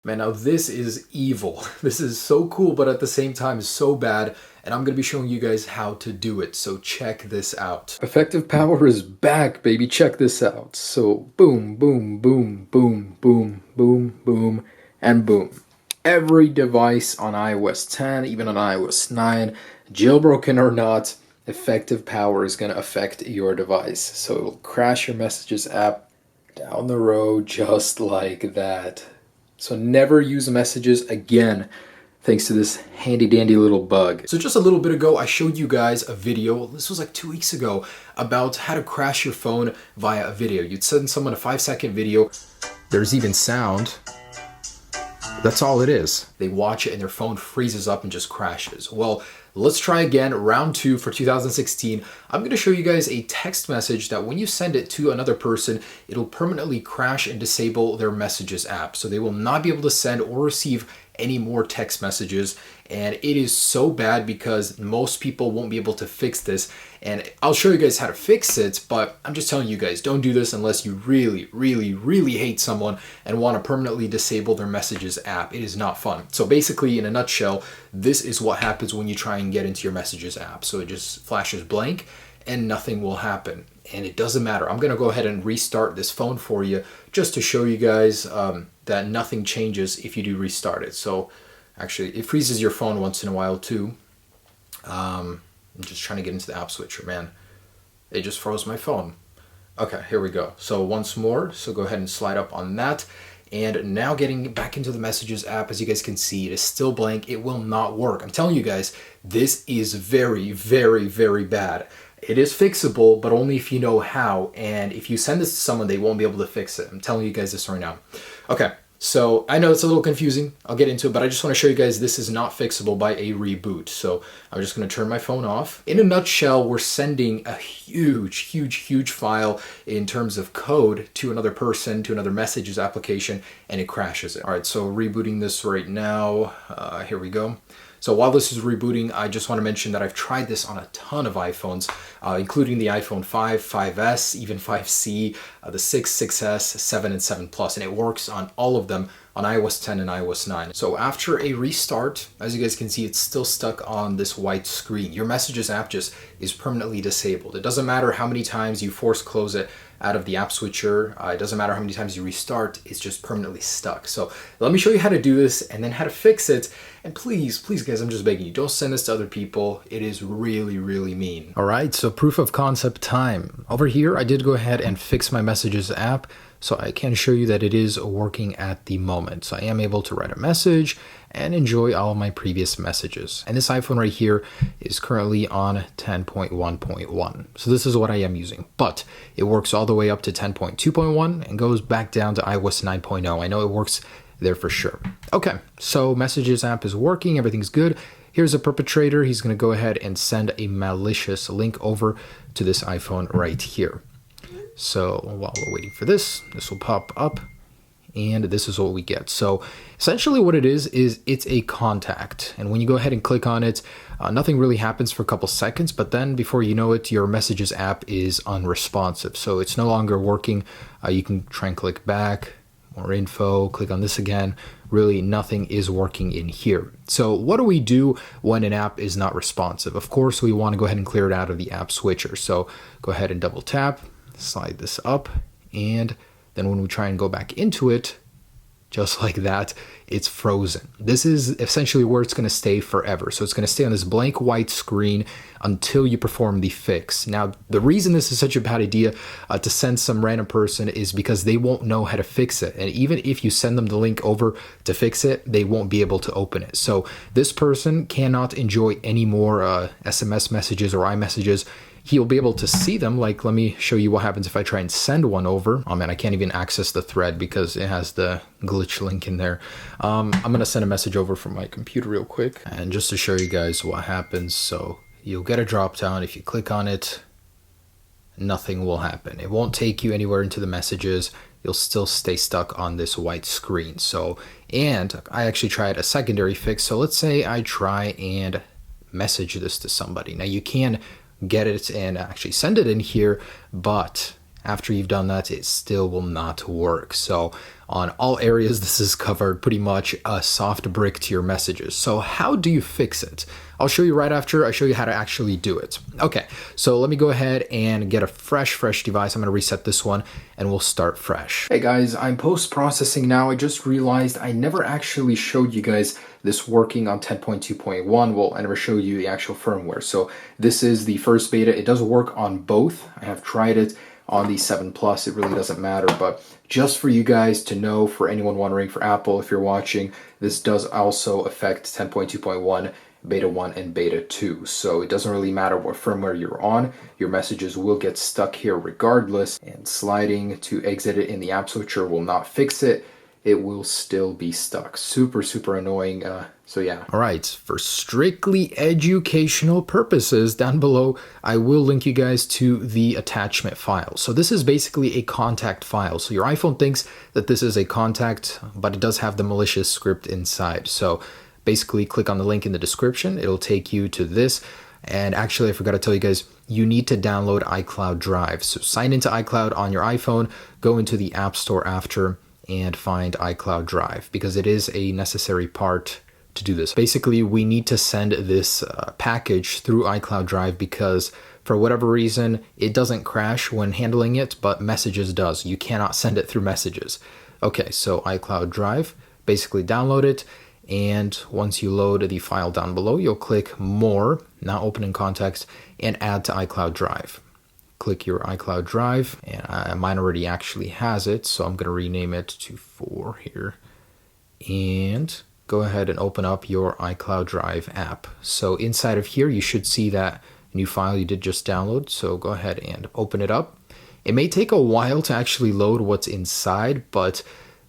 Man, now this is evil. This is so cool, but at the same time so bad, and I'm gonna be showing you guys how to do it, so check this out. Effective power is back, baby, check this out. So boom, boom, boom, boom, boom, boom, boom, and boom. Every device on iOS 10, even on iOS 9, jailbroken or not, effective power is gonna affect your device. So it'll crash your Messages app down the road just like that. So never use Messages again thanks to this handy dandy little bug. So just a little bit ago, I showed you guys a video, this was like 2 weeks ago, about how to crash your phone via a video. You'd send someone a 5-second video, there's even sound. That's all it is. They watch it and their phone freezes up and just crashes. Well, let's try again, round 2 for 2016. I'm gonna show you guys a text message that when you send it to another person, it'll permanently crash and disable their Messages app. So they will not be able to send or receive any more text messages. And it is so bad because most people won't be able to fix this. And I'll show you guys how to fix it, but I'm just telling you guys, don't do this unless you really, really, really hate someone and want to permanently disable their Messages app. It is not fun. So basically, in a nutshell, this is what happens when you try and get into your Messages app. So it just flashes blank and nothing will happen. And it doesn't matter. I'm going to go ahead and restart this phone for you just to show you guys that nothing changes if you do restart it. So actually, it freezes your phone once in a while too. I'm just trying to get into the app switcher, man. It just froze my phone. Okay, here we go. So once more, so go ahead and slide up on that. And now getting back into the Messages app, as you guys can see, it is still blank. It will not work. I'm telling you guys, this is very, very, very bad. It is fixable, but only if you know how. And if you send this to someone, they won't be able to fix it. I'm telling you guys this right now. Okay, so I know it's a little confusing. I'll get into it, but I just want to show you guys this is not fixable by a reboot. So I'm just going to turn my phone off. In a nutshell, we're sending a huge, huge, huge file in terms of code to another person, to another Messages application, and it crashes it. All right, so rebooting this right now. Here we go. So while this is rebooting, I just want to mention that I've tried this on a ton of iPhones, including the iPhone 5, 5S, even 5C, the 6, 6S, 7, and 7 Plus, and it works on all of them on iOS 10 and iOS 9. So after a restart, as you guys can see, it's still stuck on this white screen. Your Messages app just is permanently disabled. It doesn't matter how many times you force close it out of the app switcher. It doesn't matter how many times you restart, it's just permanently stuck. So let me show you how to do this and then how to fix it. And please, please guys, I'm just begging you, don't send this to other people. It is really, really mean. All right, so proof of concept time. Over here, I did go ahead and fix my Messages app. So I can show you that it is working at the moment. So I am able to write a message and enjoy all of my previous messages. And this iPhone right here is currently on 10.1.1. So this is what I am using, but it works all the way up to 10.2.1 and goes back down to iOS 9.0. I know it works there for sure. Okay, so Messages app is working, everything's good. Here's a perpetrator. He's gonna go ahead and send a malicious link over to this iPhone right here. So while we're waiting for this will pop up and this is what we get. So essentially what it is it's a contact. And when you go ahead and click on it, nothing really happens for a couple seconds, but then before you know it, your Messages app is unresponsive. So it's no longer working. You can try and click back, more info, click on this again. Really nothing is working in here. So what do we do when an app is not responsive? Of course, we want to go ahead and clear it out of the app switcher. So go ahead and double tap, slide this up, and then when we try and go back into it, just like that, it's frozen. This is essentially where it's going to stay forever. So it's going to stay on this blank white screen until you perform the fix. Now, the reason this is such a bad idea to send some random person is because they won't know how to fix it. And even if you send them the link over to fix it, they won't be able to open it. So this person cannot enjoy any more SMS messages or iMessages. He'll be able to see them. Like, let me show you what happens if I try and send one over. Oh man, I can't even access the thread because it has the glitch link in there. I'm gonna send a message over from my computer real quick. And just to show you guys what happens, so you'll get a drop down. If you click on it, nothing will happen. It won't take you anywhere into the messages. You'll still stay stuck on this white screen. So, and I actually tried a secondary fix. So let's say I try and message this to somebody. Now you can get it and actually send it in here, but after you've done that, it still will not work. So on all areas, this is covered pretty much a soft brick to your messages. So how do you fix it? I'll show you right after I show you how to actually do it. Okay, so let me go ahead and get a fresh device. I'm gonna reset this one and we'll start fresh. Hey guys, I'm post-processing now. I just realized I never actually showed you guys this working on 10.2.1. Well, I never showed you the actual firmware. So this is the first beta. It does work on both. I have tried it on the 7 Plus. It really doesn't matter, but just for you guys to know, for anyone wondering, for Apple, if you're watching, this does also affect 10.2.1, beta 1 and beta 2. So it doesn't really matter what firmware you're on, your messages will get stuck here regardless, and sliding to exit it in the app switcher will not fix it. It will still be stuck. Super annoying. So yeah. All right, for strictly educational purposes, down below, I will link you guys to the attachment file. So this is basically a contact file. So your iPhone thinks that this is a contact, but it does have the malicious script inside. So basically click on the link in the description. It'll take you to this. And actually, I forgot to tell you guys, you need to download iCloud Drive. So sign into iCloud on your iPhone, go into the App Store after, and find iCloud Drive, because it is a necessary part to do this. Basically, we need to send this package through iCloud Drive because for whatever reason, it doesn't crash when handling it, but Messages does. You cannot send it through Messages. Okay, so iCloud Drive, basically download it, and once you load the file down below, you'll click More, not open in context, and Add to iCloud Drive. Click your iCloud Drive, and mine already actually has it, so I'm going to rename it to 4 here. And go ahead and open up your iCloud Drive app. So inside of here, you should see that new file you did just download. So go ahead and open it up. It may take a while to actually load what's inside, but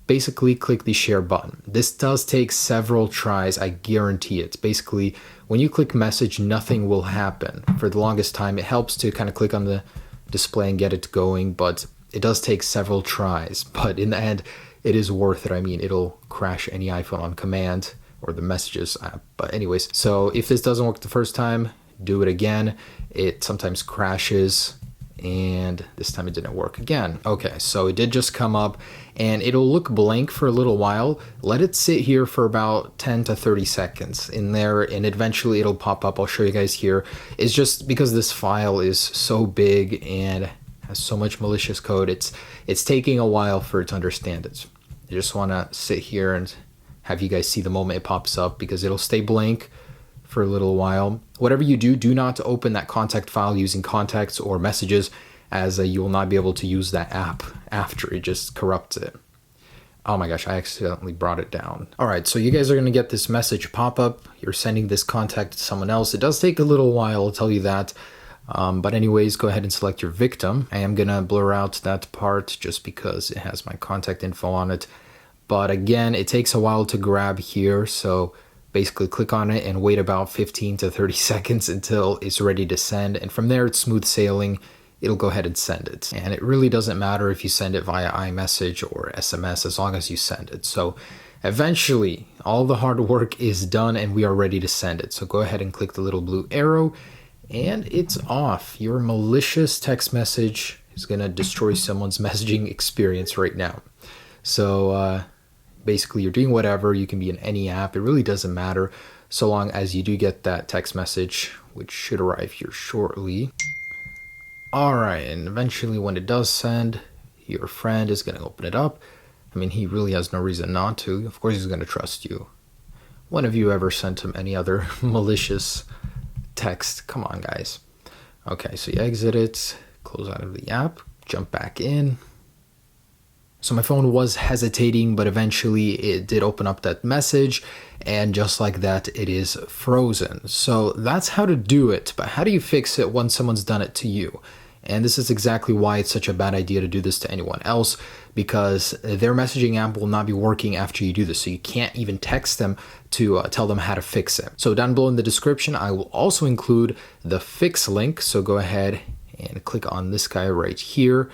basically click the share button. This does take several tries, I guarantee it. Basically, when you click message, nothing will happen. For the longest time, it helps to kind of click on the display and get it going, but it does take several tries. But in the end, it is worth it. I mean, it'll crash any iPhone on command or the Messages app. But anyways, so if this doesn't work the first time, do it again. It sometimes crashes, and this time it didn't work again. Okay, so it did just come up, and it'll look blank for a little while. Let it sit here for about 10 to 30 seconds in there, and eventually it'll pop up. I'll show you guys here. It's just because this file is so big and has so much malicious code, it's taking a while for it to understand it. I just want to sit here and have you guys see the moment it pops up, because it'll stay blank for a little while. Whatever you do, do not open that contact file using contacts or Messages, as you will not be able to use that app after. It just corrupts it. Oh my gosh, I accidentally brought it down. All right, so you guys are gonna get this message pop up. You're sending this contact to someone else. It does take a little while, I'll tell you that. But anyways, go ahead and select your victim. I am gonna blur out that part just because it has my contact info on it. But again, it takes a while to grab here, so basically click on it and wait about 15 to 30 seconds until it's ready to send. And from there, it's smooth sailing. It'll go ahead and send it. And it really doesn't matter if you send it via iMessage or SMS, as long as you send it. So eventually, all the hard work is done and we are ready to send it. So go ahead and click the little blue arrow, and it's off. Your malicious text message is gonna destroy someone's messaging experience right now. So basically, you're doing whatever. You can be in any app. It really doesn't matter, so long as you do get that text message, which should arrive here shortly. All right, and eventually when it does send, your friend is going to open it up. I mean, he really has no reason not to. Of course, he's going to trust you. When have you ever sent him any other malicious text? Come on, guys. Okay, so you exit it, close out of the app, jump back in. So my phone was hesitating, but eventually it did open up that message, and just like that, it is frozen. So that's how to do it, but how do you fix it once someone's done it to you? And this is exactly why it's such a bad idea to do this to anyone else, because their messaging app will not be working after you do this. So you can't even text them to tell them how to fix it. So down below in the description, I will also include the fix link. So go ahead and click on this guy right here,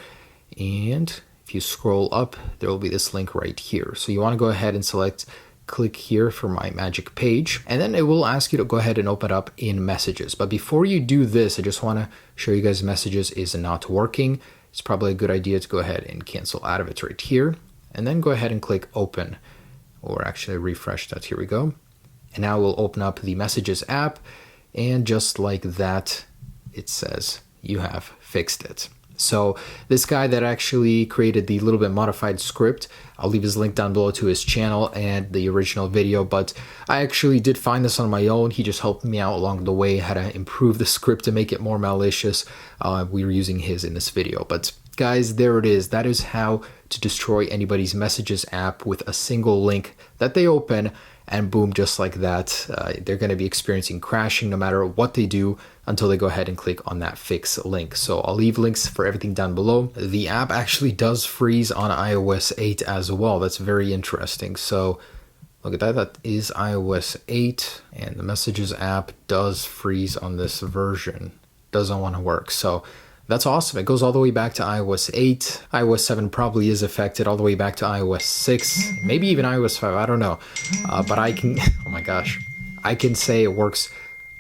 and if you scroll up, there will be this link right here. So you want to go ahead and click here for my magic page, and then it will ask you to go ahead and open up in Messages. But before you do this, I just want to show you guys Messages is not working. it's probably a good idea to go ahead and cancel out of it right here. And then go ahead and click open, or actually refresh that. Here we go. And now we'll open up the Messages app, and just like that, it says you have fixed it. So this guy that actually created the little bit modified script, I'll leave his link down below to his channel and the original video, but I actually did find this on my own. He just helped me out along the way, how to improve the script to make it more malicious. We were using his in this video, but guys, there it is. That is how to destroy anybody's Messages app with a single link that they open, and boom, just like that, they're going to be experiencing crashing no matter what they do until they go ahead and click on that fix link. So I'll leave links for everything down below. The app actually does freeze on iOS 8 as well. That's very interesting. So look at that. That is iOS 8, and the Messages app does freeze on this version. Doesn't want to work. So that's awesome. It goes all the way back to iOS 8. iOS 7 probably is affected all the way back to iOS 6, maybe even iOS 5. I don't know. But I can, oh my gosh, I can say it works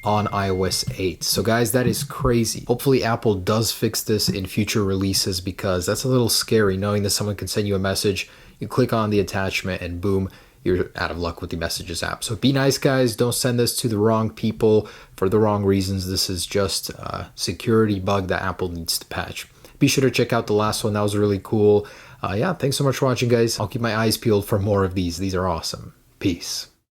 on iOS 8. So guys, that is crazy. Hopefully Apple does fix this in future releases, because that's a little scary knowing that someone can send you a message, you click on the attachment, and boom, you're out of luck with the Messages app. So be nice, guys. Don't send this to the wrong people for the wrong reasons. This is just a security bug that Apple needs to patch. Be sure to check out the last one. That was really cool. Yeah, thanks so much for watching, guys. I'll keep my eyes peeled for more of these. These are awesome. Peace.